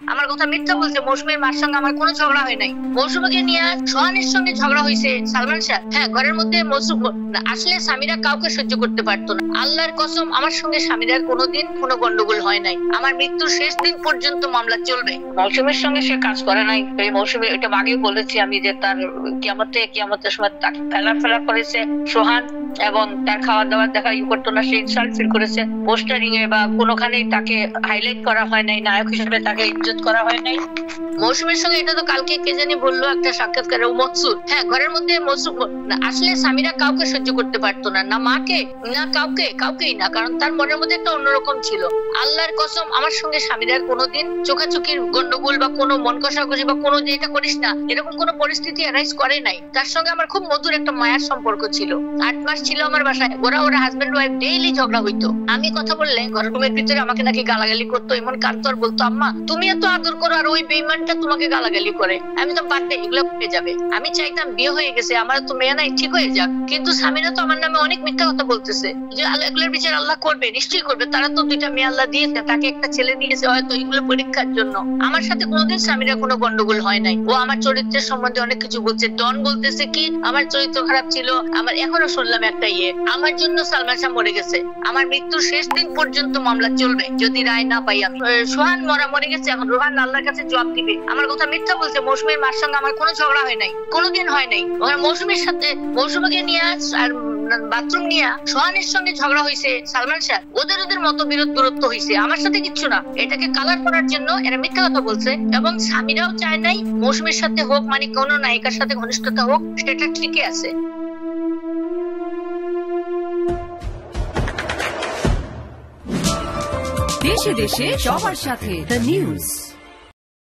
আমার কথা মিথ্যা বলছে। মৌসুমীর মার সঙ্গে আমার কোনো ঝগড়া হয় নাই। মৌসুমীকে নিয়ে সোহানের সঙ্গে ঝগড়া হয়েছে সালমান শাহ। হ্যাঁ, ঘরের মধ্যে আসলে স্বামীরা কাউকে সহ্য করতে পারতো না। আল্লাহর কসম, আমার সঙ্গে স্বামীদের কোনোদিন কোনো গন্ডগোল হয় নাই। আমার মৃত্যুর শেষ দিন পর্যন্ত মামলা চলবে। মৌসুমীর সঙ্গে সে কাজ করে নাই। এই মৌসুমী, এটা আগেও বলেছি আমি, যে তার কিয়ামতের সময় তাকে ফেলা করেছে সোহান, এবং তার খাওয়া দাওয়া দেখা করতো না। সে ইনসাল্ট ফিল করেছে। পোস্টারিং এ বা কোনোখানেই তাকে হাইলাইট করা হয় নাই, নায়ক হিসেবে তাকে ইজ্জত করা হয় নাই। মৌসুমীর সঙ্গে এটা তো কালকে কে জানি বললো একটা সাক্ষাৎকারে, মকসুদ। হ্যাঁ, ঘরের মধ্যে আসলে স্বামীরা কাউকে সহ্য করতে পারতো না, না মাকে না কাউকেই না, কারণ তার মনের মধ্যে একটা অন্যরকম ছিল। আল্লাহর কসম, আমার সঙ্গে স্বামীদের কোনোদিন চোখাচোখির গন্ডগোল বা কোনো মন কষাকষি বা কোনো যে এটা করিস না, এরকম কোনো পরিস্থিতি অ্যারাইজ করে নাই। তার সঙ্গে আমার খুব মধুর একটা মায়ার সম্পর্ক ছিল। 8 মাস ছিল আমার বাসায়। ওরা হাজবেন্ড ওয়াইফ ডেইলি ঝগড়া হইতো। আমি কথা বললে ঘরের রুমের ভিতরে আমাকে নাকি গালাগালি করতো, এমন কান্তর বলতো, আম্মা তুমি এত আদর করো আর ওই বেঈমানটা তোমাকে গালাগালি করে। আমি তো বাদ দে, এগুলো হয়ে যাবে। আমি চাইতাম বিয়ে হয়ে গেছে, আমার তো মেয়ে নাই, ঠিক হয়ে যাক। কিন্তু স্বামীরা তো আমার নামে অনেক মিথ্যা কথা বলতেছে, যে এগুলোর বিচার আল্লাহ করবে, নিশ্চয়ই করবে। তারা তো 2টা মেয়ে আল্লাহ দিয়েছে, তাকে একটা ছেলে দিয়েছে হয়তো এগুলো পরীক্ষার জন্য। আমার সাথে কোনোদিন স্বামীরা কোনো গন্ডগোল হয় নাই। ও আমার চরিত্রের সম্বন্ধে অনেক কিছু বলছে। ডন বলতেছে কি আমার চরিত্র খারাপ ছিল। আমার এখনো শুনলাম একটা আমার জন্য সালমান শাহ মরে গেছে। আমার মৃত্যুর শেষ দিন পর্যন্ত মামলা চলবে যদি রায় না পাই। আমি সোহান মরে গেছে, এখন রোহান আল্লাহর কাছে জবাব দিবে। আমার কথা মিথ্যা বলছে। মৌসুমীর মার সঙ্গে আমার কোনো ঝগড়া হয় নাই, কোনোদিন হয় নাই। মৌসুমীর সাথে মৌসুমীকে নিয়ে আর বাথরুম নিয়ে সোহানের সঙ্গে ঝগড়া হয়েছে সালমান শাহ। ওদের মতো দূরত্ব হয়েছে, আমার সাথে কিচ্ছু না। এটাকে কালার করার জন্য এরা মিথ্যা কথা বলছে, এবং স্বামীরাও চায় নাই মৌসুমীর সাথে হোক, মানে কোনো নায়িকার সাথে ঘনিষ্ঠতা হোক, সেটা ঠিকই আছে। দেশে দেশে সবার সাথে দ্য নিউজ।